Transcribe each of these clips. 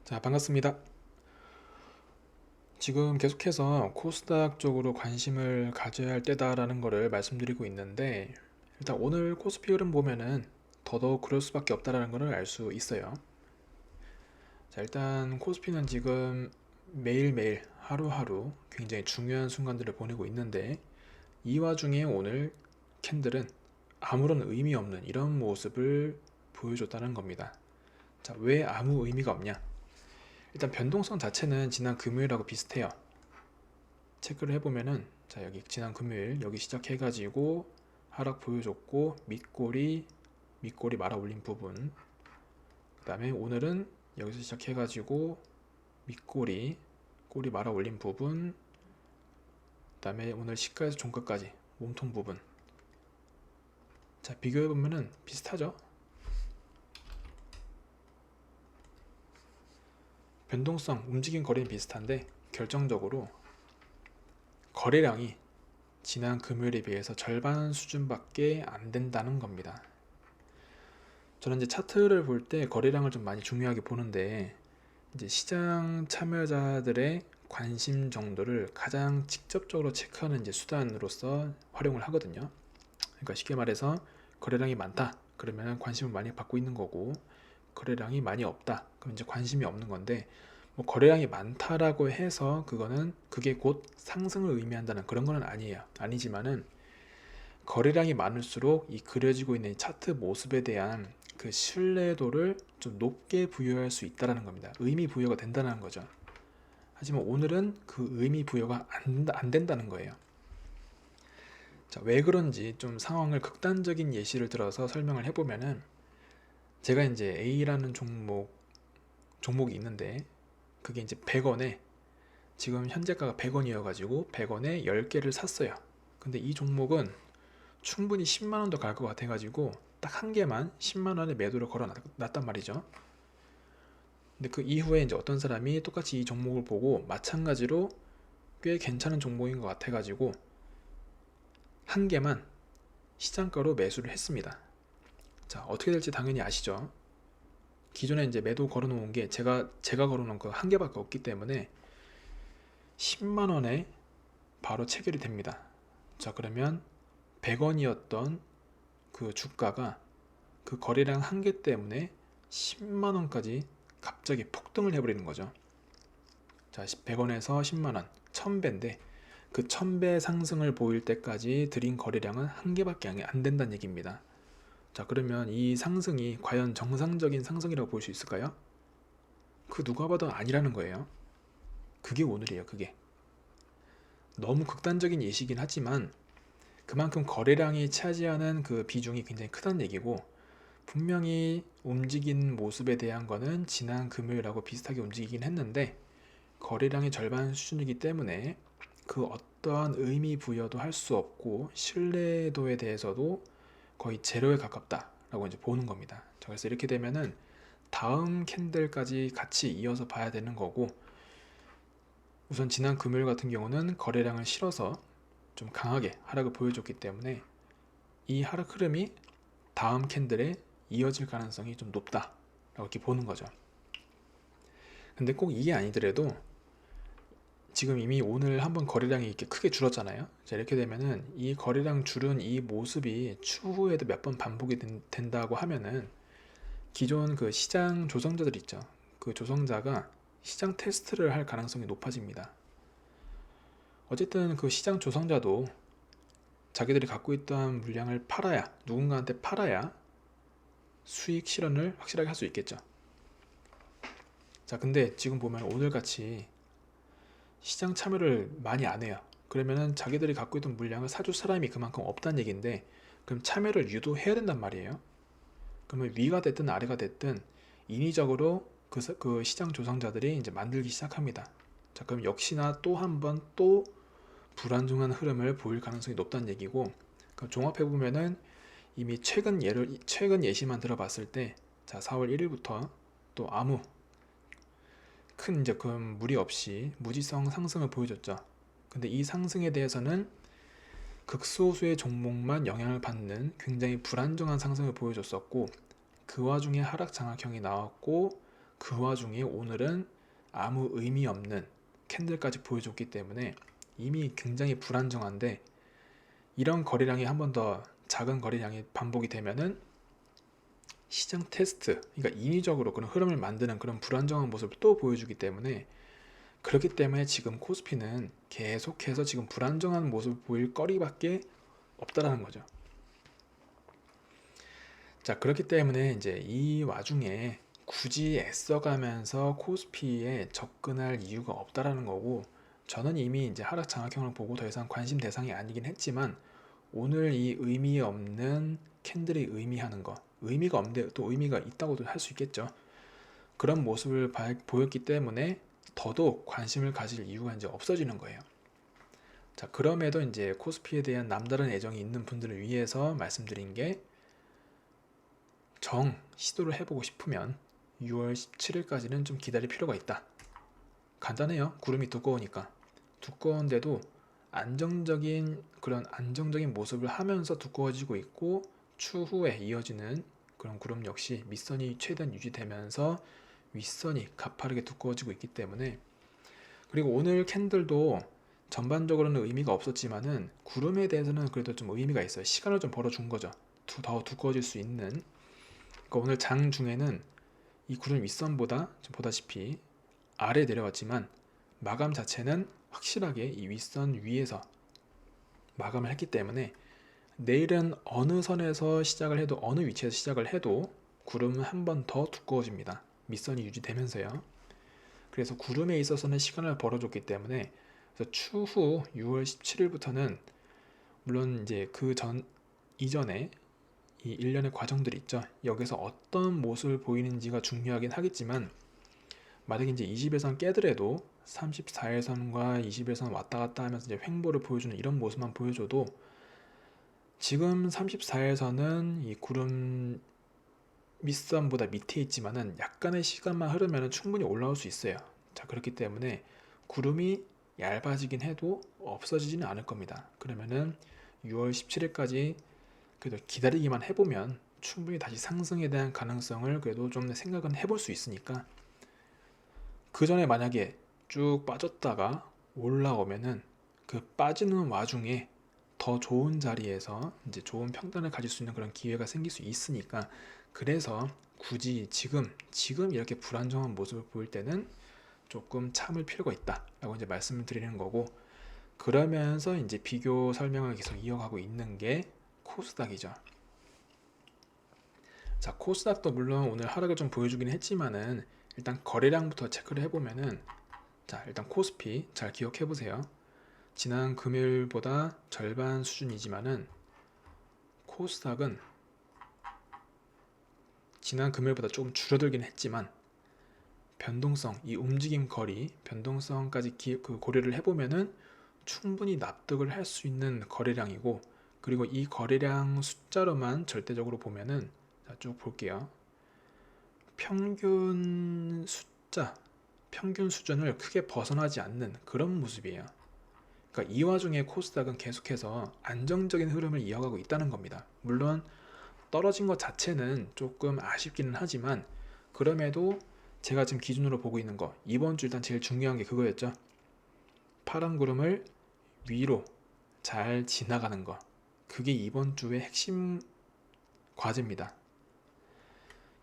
자, 반갑습니다. 지금 계속해서 코스닥 쪽으로 관심을 가져야 할 때다라는 거를 말씀드리고 있는데, 일단 오늘 코스피 흐름 보면은 더더욱 그럴 수밖에 없다라는 거를 알 수 있어요. 자, 일단 코스피는 지금 매일매일 하루하루 굉장히 중요한 순간들을 보내고 있는데, 이 와중에 오늘 캔들은 아무런 의미 없는 이런 모습을 보여줬다는 겁니다. 자, 왜 아무 의미가 없냐? 일단 변동성 자체는 지난 금요일하고 비슷해요. 체크를 해보면은, 자, 여기 지난 금요일 여기 시작해가지고 하락 보여줬고 밑꼬리 말아 올린 부분, 그 다음에 오늘은 여기서 시작해가지고 밑꼬리 꼬리 말아 올린 부분, 그 다음에 오늘 시가에서 종가까지 몸통 부분. 자, 비교해보면은 비슷하죠. 변동성 움직임 거리는 비슷한데 결정적으로 거래량이 지난 금요일에 비해서 절반 수준밖에 안 된다는 겁니다. 저는 이제 차트를 볼 때 거래량을 좀 많이 중요하게 보는데, 이제 시장 참여자들의 관심 정도를 가장 직접적으로 체크하는 이제 수단으로서 활용을 하거든요. 그러니까 쉽게 말해서 거래량이 많다 그러면 관심을 많이 받고 있는 거고, 거래량이 많이 없다 그럼 이제 관심이 없는 건데, 뭐 거래량이 많다라고 해서 그게 곧 상승을 의미한다는 그런 건 아니지만은, 거래량이 많을수록 이 그려지고 있는 차트 모습에 대한 그 신뢰도를 좀 높게 부여할 수 있다는 겁니다. 의미 부여가 된다는 거죠. 하지만 오늘은 그 의미 부여가 안 된다는 거예요. 자, 왜 그런지 좀 상황을 극단적인 예시를 들어서 설명을 해보면은, 제가 이제 A라는 종목이 있는데, 그게 이제 100원에, 지금 현재가가 100원이어가지고 100원에 10개를 샀어요. 근데 이 종목은 충분히 10만원도 갈 것 같아가지고 딱 한 개만 10만원에 매도를 걸어 놨단 말이죠. 근데 그 이후에 이제 어떤 사람이 똑같이 이 종목을 보고 마찬가지로 꽤 괜찮은 종목인 것 같아가지고 한 개만 시장가로 매수를 했습니다. 자, 어떻게 될지 당연히 아시죠? 기존에 이제 매도 걸어 놓은 게 제가 걸어 놓은 거 한 개밖에 없기 때문에 10만원에 바로 체결이 됩니다. 자, 그러면 100원이었던 그 주가가 그 거래량 한 개 때문에 10만원까지 갑자기 폭등을 해버리는 거죠. 자, 100원에서 10만원, 1000배인데 그 1000배 상승을 보일 때까지 들인 거래량은 한 개밖에 안 된다는 얘기입니다. 자, 그러면 이 상승이 과연 정상적인 상승이라고 볼 수 있을까요? 그 누가 봐도 아니라는 거예요. 그게 오늘이에요. 그게 너무 극단적인 예시긴 하지만 그만큼 거래량이 차지하는 그 비중이 굉장히 크다는 얘기고, 분명히 움직인 모습에 대한 거는 지난 금요일하고 비슷하게 움직이긴 했는데 거래량의 절반 수준이기 때문에 그 어떠한 의미 부여도 할 수 없고 신뢰도에 대해서도 거의 제로에 가깝다라고 이제 보는 겁니다. 그래서 이렇게 되면은 다음 캔들까지 같이 이어서 봐야 되는 거고, 우선 지난 금요일 같은 경우는 거래량을 실어서 좀 강하게 하락을 보여줬기 때문에 이 하락 흐름이 다음 캔들에 이어질 가능성이 좀 높다라고 이렇게 보는 거죠. 근데 꼭 이게 아니더라도 지금 이미 오늘 한번 거래량이 이렇게 크게 줄었잖아요. 자, 이렇게 되면은 이 거래량 줄은 이 모습이 추후에도 몇 번 반복이 된다고 하면은 기존 그 시장 조성자들 있죠. 그 조성자가 시장 테스트를 할 가능성이 높아집니다. 어쨌든 그 시장 조성자도 자기들이 갖고 있던 물량을 누군가한테 팔아야 수익 실현을 확실하게 할 수 있겠죠. 자, 근데 지금 보면 오늘같이 시장 참여를 많이 안 해요. 그러면은 자기들이 갖고 있던 물량을 사줄 사람이 그만큼 없다는 얘기인데, 그럼 참여를 유도해야 된단 말이에요. 그러면 위가 됐든 아래가 됐든 인위적으로 그 시장 조성자들이 이제 만들기 시작합니다. 자, 그럼 역시나 또 한 번 또 불안정한 흐름을 보일 가능성이 높다는 얘기고, 종합해 보면은 이미 최근 예시만 들어봤을 때, 자, 4월 1일부터 또 아무 큰 이제 그 무리 없이 무지성 상승을 보여줬죠. 근데 이 상승에 대해서는 극소수의 종목만 영향을 받는 굉장히 불안정한 상승을 보여줬었고, 그 와중에 하락 장악형이 나왔고, 그 와중에 오늘은 아무 의미 없는 캔들까지 보여줬기 때문에 이미 굉장히 불안정한데, 이런 거래량이 한 번 더 작은 거래량이 반복이 되면은 시장 테스트, 그러니까 인위적으로 그런 흐름을 만드는 그런 불안정한 모습을 또 보여주기 때문에, 그렇기 때문에 지금 코스피는 계속해서 지금 불안정한 모습을 보일 거리밖에 없다라는 거죠. 자, 그렇기 때문에 이제 이 와중에 굳이 애써가면서 코스피에 접근할 이유가 없다라는 거고, 저는 이미 이제 하락 장악형을 보고 더 이상 관심 대상이 아니긴 했지만, 오늘 이 의미 없는 캔들이 의미하는 거, 의미가 없는데 또 의미가 있다고도 할 수 있겠죠. 그런 모습을 보였기 때문에 더더욱 관심을 가질 이유가 이제 없어지는 거예요. 자, 그럼에도 이제 코스피에 대한 남다른 애정이 있는 분들을 위해서 말씀드린 게, 시도를 해보고 싶으면 6월 17일까지는 좀 기다릴 필요가 있다. 간단해요. 구름이 두꺼우니까. 두꺼운데도 그런 안정적인 모습을 하면서 두꺼워지고 있고, 추후에 이어지는 그런 구름 역시 밑선이 최대한 유지되면서 윗선이 가파르게 두꺼워지고 있기 때문에, 그리고 오늘 캔들도 전반적으로는 의미가 없었지만은 구름에 대해서는 그래도 좀 의미가 있어요. 시간을 좀 벌어준 거죠. 더 두꺼워질 수 있는. 그러니까 오늘 장 중에는 이 구름 윗선보다 좀 보다시피 아래 내려왔지만, 마감 자체는 확실하게 이 윗선 위에서 마감을 했기 때문에, 내일은 어느 선에서 시작을 해도, 어느 위치에서 시작을 해도 구름은 한 번 더 두꺼워집니다. 밑선이 유지되면서요. 그래서 구름에 있어서는 시간을 벌어줬기 때문에, 그래서 추후 6월 17일부터는 물론 이제 이전에 이 일련의 과정들이 있죠. 여기서 어떤 모습을 보이는지가 중요하긴 하겠지만, 만약에 이제 20일선 깨더라도 34일선과 21일선 왔다 갔다 하면서 이제 횡보를 보여주는 이런 모습만 보여줘도, 지금 34일선은 이 구름 밑선보다 밑에 있지만은 약간의 시간만 흐르면 충분히 올라올 수 있어요. 자, 그렇기 때문에 구름이 얇아지긴 해도 없어지지는 않을 겁니다. 그러면은 6월 17일까지 그래도 기다리기만 해보면 충분히 다시 상승에 대한 가능성을 그래도 좀 생각은 해볼 수 있으니까, 그 전에 만약에 쭉 빠졌다가 올라오면은 그 빠지는 와중에 더 좋은 자리에서 이제 좋은 평단을 가질 수 있는 그런 기회가 생길 수 있으니까, 그래서 굳이 지금 이렇게 불안정한 모습을 보일 때는 조금 참을 필요가 있다라고 이제 말씀을 드리는 거고, 그러면서 이제 비교 설명을 계속 이어가고 있는 게 코스닥이죠. 자, 코스닥도 물론 오늘 하락을 좀 보여주긴 했지만은, 일단 거래량부터 체크를 해보면은, 자, 일단 코스피 잘 기억해 보세요. 지난 금요일보다 절반 수준이지만은 코스닥은 지난 금요일보다 조금 줄어들긴 했지만, 변동성, 이 움직임 거리 변동성까지 고려를 해보면은 충분히 납득을 할 수 있는 거래량이고, 그리고 이 거래량 숫자로만 절대적으로 보면은, 자, 쭉 볼게요. 평균 수준을 크게 벗어나지 않는 그런 모습이에요. 그러니까 이 와중에 코스닥은 계속해서 안정적인 흐름을 이어가고 있다는 겁니다. 물론 떨어진 것 자체는 조금 아쉽기는 하지만, 그럼에도 제가 지금 기준으로 보고 있는 거, 이번 주 일단 제일 중요한 게 그거였죠. 파란 구름을 위로 잘 지나가는 거, 그게 이번 주의 핵심 과제입니다.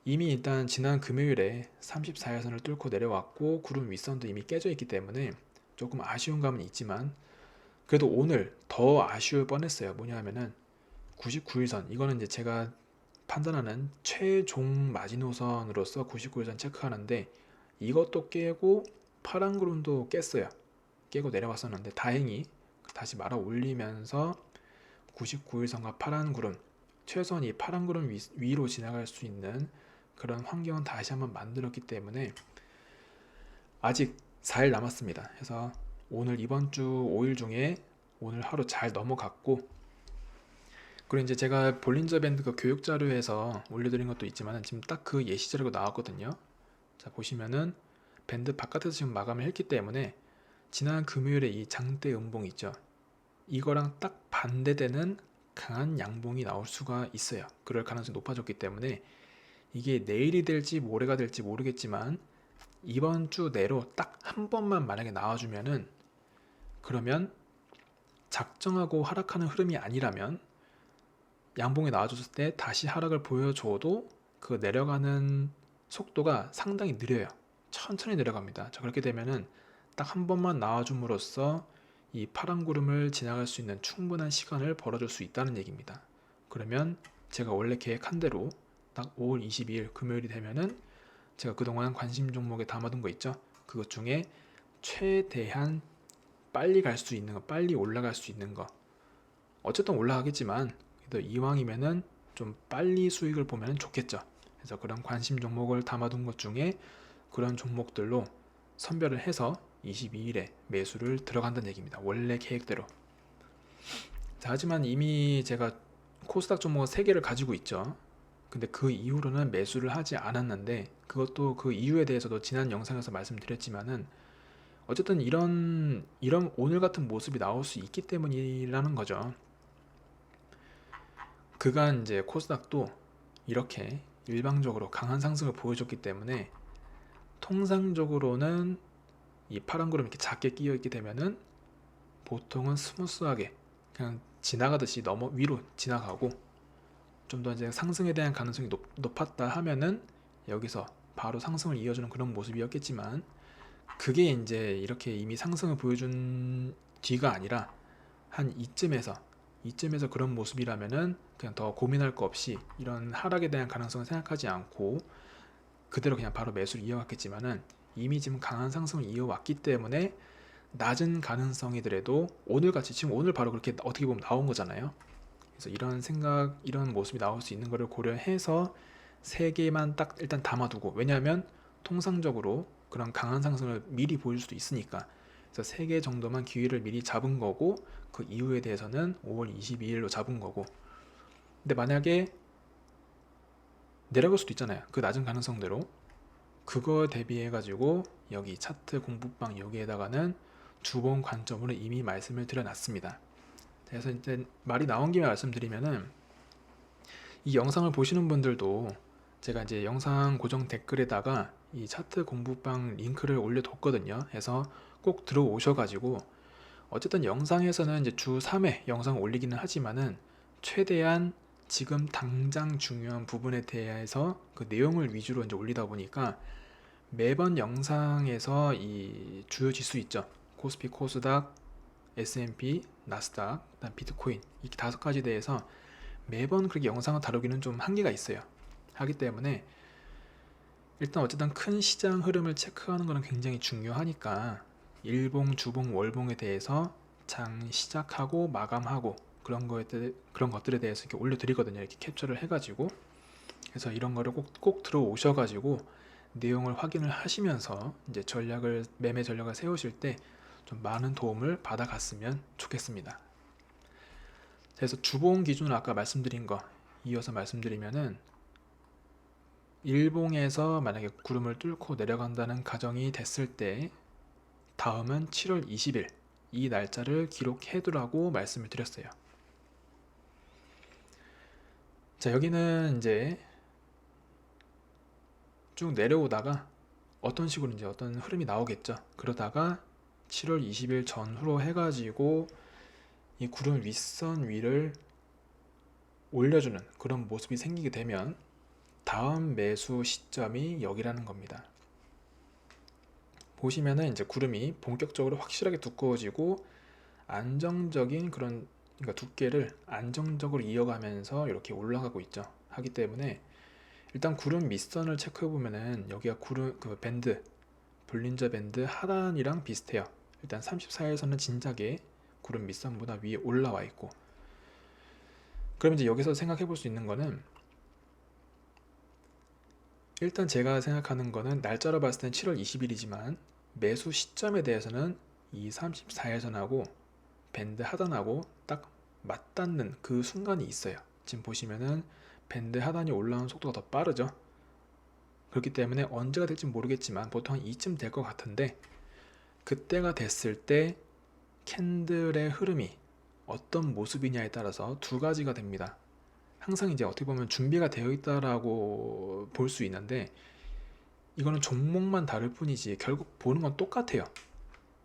이미 일단 지난 금요일에 34일선을 뚫고 내려왔고, 구름 윗선도 이미 깨져 있기 때문에 조금 아쉬운 감은 있지만, 그래도 오늘 더 아쉬울 뻔했어요. 뭐냐 하면은 99일선, 이거는 이제 제가 판단하는 최종 마지노선으로서 99일선 체크하는데, 이것도 깨고 파란 구름도 깼어요. 깨고 내려왔었는데 다행히 다시 말아 올리면서 99일선과 파란 구름, 최소한 이 파란 구름 위로 지나갈 수 있는 그런 환경은 다시 한번 만들었기 때문에, 아직 4일 남았습니다. 그래서 오늘 이번 주 5일 중에 오늘 하루 잘 넘어갔고, 그리고 이제 제가 볼린저 밴드 그 교육 자료에서 올려드린 것도 있지만, 지금 딱 그 예시 자료가 나왔거든요. 자, 보시면은 밴드 바깥에서 지금 마감을 했기 때문에, 지난 금요일에 이 장대 음봉 있죠. 이거랑 딱 반대되는 강한 양봉이 나올 수가 있어요. 그럴 가능성이 높아졌기 때문에, 이게 내일이 될지 모레가 될지 모르겠지만 이번 주 내로 딱 한 번만 만약에 나와주면은, 그러면 작정하고 하락하는 흐름이 아니라면 양봉에 나와줬을 때 다시 하락을 보여줘도 그 내려가는 속도가 상당히 느려요. 천천히 내려갑니다. 자, 그렇게 되면은 딱 한 번만 나와줌으로써 이 파란 구름을 지나갈 수 있는 충분한 시간을 벌어줄 수 있다는 얘기입니다. 그러면 제가 원래 계획한 대로 딱 5월 22일 금요일이 되면은 제가 그동안 관심 종목에 담아둔 거 있죠? 그것 중에 최대한 빨리 갈 수 있는 거, 빨리 올라갈 수 있는 거, 어쨌든 올라가겠지만 그래도 이왕이면은 좀 빨리 수익을 보면 좋겠죠. 그래서 그런 관심 종목을 담아둔 것 중에 그런 종목들로 선별을 해서 22일에 매수를 들어간다는 얘기입니다. 원래 계획대로. 자, 하지만 이미 제가 코스닥 종목 3개를 가지고 있죠. 근데 그 이후로는 매수를 하지 않았는데, 그것도 그 이유에 대해서도 지난 영상에서 말씀드렸지만은 어쨌든 이런 오늘 같은 모습이 나올 수 있기 때문이라는 거죠. 그간 이제 코스닥도 이렇게 일방적으로 강한 상승을 보여줬기 때문에 통상적으로는 이 파란 구름 이렇게 작게 끼어 있게 되면은 보통은 스무스하게 그냥 지나가듯이 넘어 위로 지나가고, 좀 더 이제 상승에 대한 가능성이 높았다 하면은 여기서 바로 상승을 이어주는 그런 모습이었겠지만, 그게 이제 이렇게 이미 상승을 보여준 뒤가 아니라 한 이쯤에서 그런 모습이라면은 그냥 더 고민할 거 없이 이런 하락에 대한 가능성을 생각하지 않고 그대로 그냥 바로 매수를 이어갔겠지만은, 이미 지금 강한 상승을 이어왔기 때문에 낮은 가능성이더라도 오늘같이 지금 오늘 바로 그렇게 어떻게 보면 나온 거잖아요. 그래서 이런 생각, 이런 모습이 나올 수 있는 것을 고려해서 3개만 딱 일단 담아두고, 왜냐하면 통상적으로 그런 강한 상승을 미리 보일 수도 있으니까, 그래서 3개 정도만 기회를 미리 잡은 거고, 그 이후에 대해서는 5월 22일로 잡은 거고. 근데 만약에 내려갈 수도 있잖아요. 그 낮은 가능성대로. 그거 대비해 가지고 여기 차트 공부방 여기에다가는 2번 관점으로 이미 말씀을 드려놨습니다. 그래서 이제 말이 나온 김에 말씀드리면은, 이 영상을 보시는 분들도 제가 이제 영상 고정 댓글에다가 이 차트 공부방 링크를 올려뒀거든요. 그래서 꼭 들어오셔가지고, 어쨌든 영상에서는 이제 주 3회 영상을 올리기는 하지만은 최대한 지금 당장 중요한 부분에 대해서 그 내용을 위주로 이제 올리다 보니까 매번 영상에서 이 주요 지수 있죠. 코스피, 코스닥, S&P, 나스닥, 그다음 비트코인, 이 5가지 대해서 매번 그렇게 영상을 다루기는 좀 한계가 있어요. 하기 때문에 일단 어쨌든 큰 시장 흐름을 체크하는 것은 굉장히 중요하니까 일봉, 주봉, 월봉에 대해서 장 시작하고 마감하고 그런 것들에 대해서 이렇게 올려드리거든요. 이렇게 캡처를 해가지고. 그래서 이런 거를 꼭 들어오셔가지고 내용을 확인을 하시면서 이제 매매 전략을 세우실 때 좀 많은 도움을 받아갔으면 좋겠습니다. 그래서 주봉 기준으로 아까 말씀드린 거 이어서 말씀드리면은, 일봉에서 만약에 구름을 뚫고 내려간다는 가정이 됐을 때 다음은 7월 20일 이 날짜를 기록해두라고 말씀을 드렸어요. 자, 여기는 이제 쭉 내려오다가 어떤 식으로 이제 어떤 흐름이 나오겠죠. 그러다가 7월 20일 전후로 해가지고 이 구름 윗선 위를 올려주는 그런 모습이 생기게 되면 다음 매수 시점이 여기라는 겁니다. 보시면은 이제 구름이 본격적으로 확실하게 두꺼워지고 안정적인 그러니까 두께를 안정적으로 이어가면서 이렇게 올라가고 있죠. 하기 때문에 일단 구름 밑선을 체크해 보면은 여기가 구름 그 밴드 볼린저 밴드 하단이랑 비슷해요. 일단 34일선은 진작에 구름 밑선보다 위에 올라와 있고, 그럼 이제 여기서 생각해 볼 수 있는 거는, 일단 제가 생각하는 거는 날짜로 봤을 땐 7월 20일이지만 매수 시점에 대해서는 이 34일선하고 밴드 하단하고 딱 맞닿는 그 순간이 있어요. 지금 보시면은 밴드 하단이 올라오는 속도가 더 빠르죠. 그렇기 때문에 언제가 될지 모르겠지만 보통 한 이쯤 될 것 같은데, 그때가 됐을 때 캔들의 흐름이 어떤 모습이냐에 따라서 2가지가 됩니다. 항상 이제 어떻게 보면 준비가 되어 있다라고 볼 수 있는데, 이거는 종목만 다를 뿐이지 결국 보는 건 똑같아요.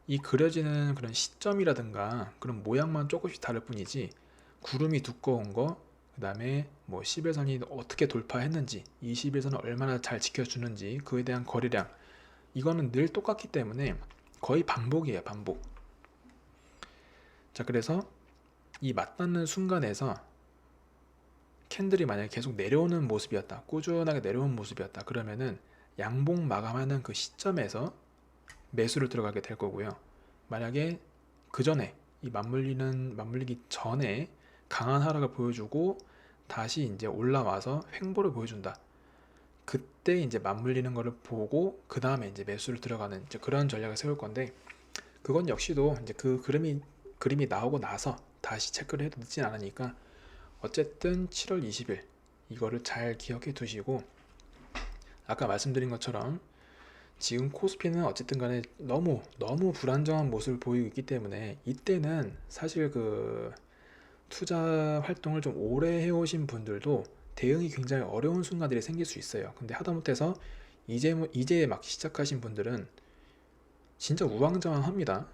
이 그려지는 그런 시점이라든가 그런 모양만 조금씩 다를 뿐이지, 구름이 두꺼운 거, 그 다음에 뭐 11선이 어떻게 돌파했는지, 21선을 얼마나 잘 지켜주는지, 그에 대한 거리량, 이거는 늘 똑같기 때문에 거의 반복이에요, 반복. 자, 그래서 이 맞닿는 순간에서 캔들이 만약에 계속 내려오는 모습이었다, 꾸준하게 내려오는 모습이었다, 그러면은 양봉 마감하는 그 시점에서 매수를 들어가게 될 거고요. 만약에 그 전에 이 맞물리기 전에 강한 하락을 보여주고 다시 이제 올라와서 횡보를 보여준다, 그때 이제 맞물리는 거를 보고 그 다음에 이제 매수를 들어가는 이제 그런 전략을 세울 건데, 그건 역시도 이제 그 그림이 나오고 나서 다시 체크를 해도 늦진 않으니까 어쨌든 7월 20일 이거를 잘 기억해 두시고, 아까 말씀드린 것처럼 지금 코스피는 어쨌든 간에 너무 불안정한 모습을 보이고 있기 때문에 이때는 사실 그 투자 활동을 좀 오래 해오신 분들도 대응이 굉장히 어려운 순간들이 생길 수 있어요. 근데 하다못해서 이제 막 시작하신 분들은 진짜 우왕좌왕합니다.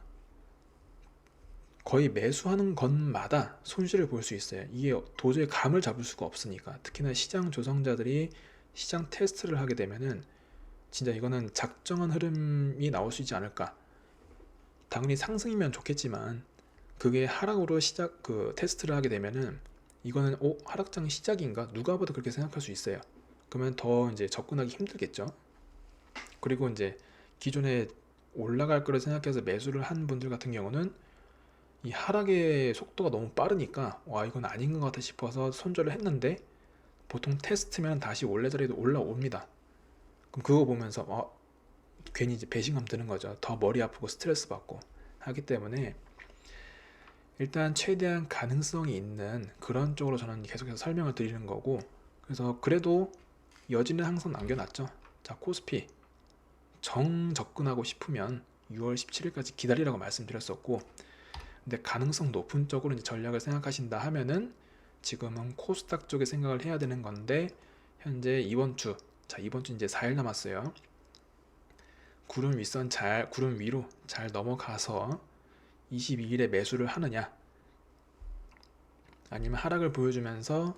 거의 매수하는 것마다 손실을 볼 수 있어요. 이게 도저히 감을 잡을 수가 없으니까. 특히나 시장 조성자들이 시장 테스트를 하게 되면은 진짜 이거는 작정한 흐름이 나올 수 있지 않을까. 당연히 상승이면 좋겠지만 그게 하락으로 테스트를 하게 되면은 이거는 하락장 시작인가? 누가 봐도 그렇게 생각할 수 있어요. 그러면 더 이제 접근하기 힘들겠죠. 그리고 이제 기존에 올라갈 거를 생각해서 매수를 한 분들 같은 경우는 이 하락의 속도가 너무 빠르니까 와, 이건 아닌 것 같아 싶어서 손절을 했는데 보통 테스트면 다시 원래 자리로 올라옵니다. 그럼 그거 보면서 괜히 이제 배신감 드는 거죠. 더 머리 아프고 스트레스 받고 하기 때문에 일단 최대한 가능성이 있는 그런 쪽으로 저는 계속해서 설명을 드리는 거고, 그래서 그래도 여지는 항상 남겨놨죠. 자, 코스피 접근하고 싶으면 6월 17일까지 기다리라고 말씀드렸었고, 근데 가능성 높은 쪽으로 이제 전략을 생각하신다 하면은 지금은 코스닥 쪽에 생각을 해야 되는 건데, 현재 이번 주 이제 4일 남았어요. 구름 위로 잘 넘어가서 22일에 매수를 하느냐, 아니면 하락을 보여주면서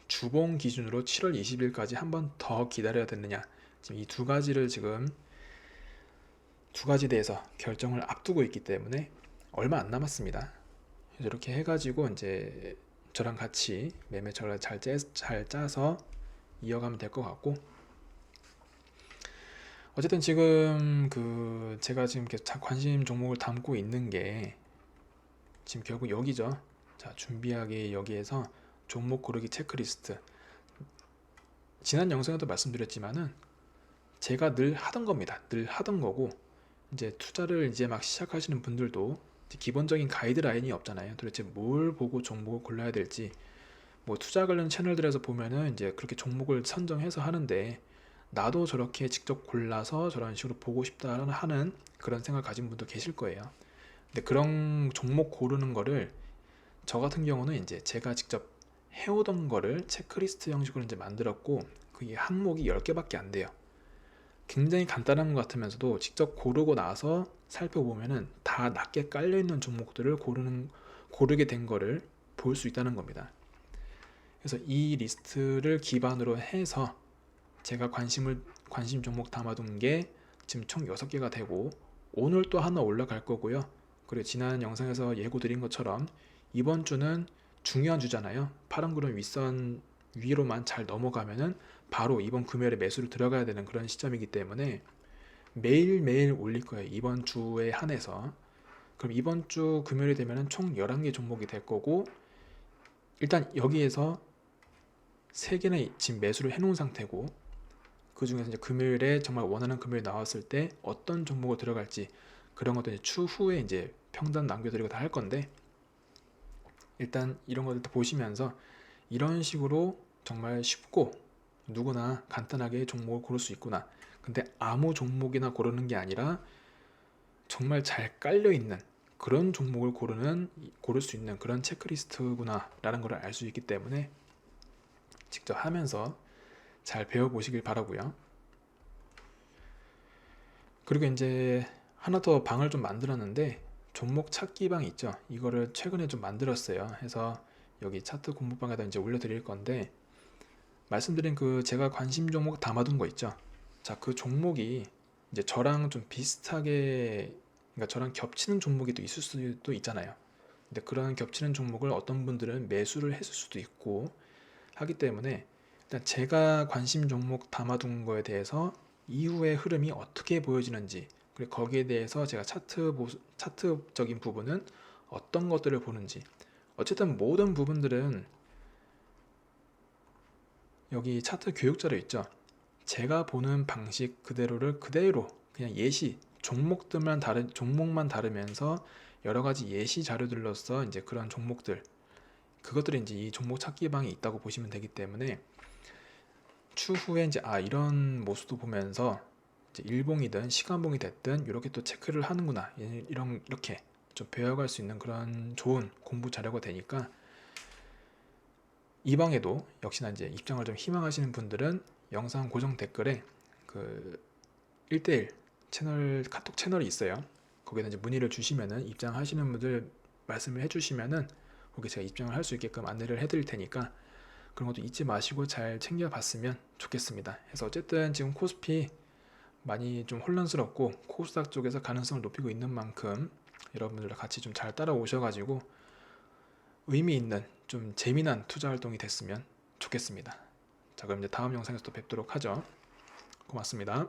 주봉 기준으로 7월 20일까지 한 번 더 기다려야 되느냐, 지금 이 두 가지를 지금 두 가지 대해서 결정을 앞두고 있기 때문에 얼마 안 남았습니다. 이렇게 해가지고 이제 저랑 같이 매매 전략을 잘 짜서 이어가면 될 것 같고, 어쨌든 지금 제가 지금 계속 관심 종목을 담고 있는 게 지금 결국 여기죠. 자, 준비하기 여기에서 종목 고르기 체크리스트. 지난 영상에도 말씀드렸지만은 제가 늘 하던 겁니다. 늘 하던 거고, 이제 투자를 이제 막 시작하시는 분들도 기본적인 가이드라인이 없잖아요. 도대체 뭘 보고 종목을 골라야 될지. 뭐 투자 관련 채널들에서 보면은 이제 그렇게 종목을 선정해서 하는데, 나도 저렇게 직접 골라서 저런 식으로 보고 싶다 하는 그런 생각을 가진 분도 계실 거예요. 근데 그런 종목 고르는 거를 저 같은 경우는 이제 제가 직접 해오던 거를 체크리스트 형식으로 이제 만들었고, 그게 항목이 10개밖에 안 돼요. 굉장히 간단한 것 같으면서도 직접 고르고 나서 살펴보면은 다 낮게 깔려있는 종목들을 고르게 된 거를 볼 수 있다는 겁니다. 그래서 이 리스트를 기반으로 해서 제가 관심 종목 담아둔 게 지금 총 6개가 되고, 오늘 또 하나 올라갈 거고요. 그리고 지난 영상에서 예고 드린 것처럼 이번 주는 중요한 주잖아요. 파란 구름 윗선 위로만 잘 넘어가면은 바로 이번 금요일에 매수를 들어가야 되는 그런 시점이기 때문에 매일매일 올릴 거예요, 이번 주에 한해서. 그럼 이번 주 금요일이 되면은 총 11개 종목이 될 거고, 일단 여기에서 3개는 지금 매수를 해놓은 상태고, 그 중에서 이제 금요일에 정말 원하는 금요일 나왔을 때 어떤 종목을 들어갈지 그런 것도 이제 추후에 이제 평단 남겨드리고 다 할 건데, 일단 이런 것들 보시면서 이런 식으로 정말 쉽고 누구나 간단하게 종목을 고를 수 있구나. 근데 아무 종목이나 고르는 게 아니라 정말 잘 깔려 있는 그런 종목을 고를 수 있는 그런 체크리스트구나 라는 걸 알 수 있기 때문에 직접 하면서 잘 배워보시길 바라고요. 그리고 이제 하나 더 방을 좀 만들었는데, 종목 찾기 방 있죠. 이거를 최근에 좀 만들었어요. 해서 여기 차트 공부방에다 이제 올려드릴 건데, 말씀드린 그 제가 관심 종목 담아둔 거 있죠. 자, 그 종목이 이제 저랑 좀 비슷하게, 그러니까 저랑 겹치는 종목이 또 있을 수도 있잖아요. 근데 그런 겹치는 종목을 어떤 분들은 매수를 했을 수도 있고 하기 때문에, 일단 제가 관심 종목 담아둔 거에 대해서 이후의 흐름이 어떻게 보여지는지, 그리고 거기에 대해서 제가 차트적인 부분은 어떤 것들을 보는지, 어쨌든 모든 부분들은 여기 차트 교육자료 있죠. 제가 보는 방식 그대로를 그대로 그냥 예시, 종목만 다르면서 여러 가지 예시 자료들로서 이제 그런 종목들, 그것들이 이제 이 종목 찾기 방에 있다고 보시면 되기 때문에, 추후에 이제 이런 모습도 보면서 이제 일봉이든 시간봉이 됐든 이렇게 또 체크를 하는구나, 이렇게 좀 배워갈 수 있는 그런 좋은 공부 자료가 되니까, 이 방에도 역시나 이제 입장을 좀 희망하시는 분들은 영상 고정 댓글에 그 1대1 카톡 채널이 있어요. 거기다 이제 문의를 주시면은, 입장하시는 분들 말씀을 해주시면은 거기 제가 입장을 할 수 있게끔 안내를 해드릴 테니까, 그런 것도 잊지 마시고 잘 챙겨봤으면 좋겠습니다. 그래서 어쨌든 지금 코스피 많이 좀 혼란스럽고 코스닥 쪽에서 가능성을 높이고 있는 만큼, 여러분들과 같이 좀 잘 따라오셔가지고 의미 있는 좀 재미난 투자 활동이 됐으면 좋겠습니다. 자, 그럼 이제 다음 영상에서 또 뵙도록 하죠. 고맙습니다.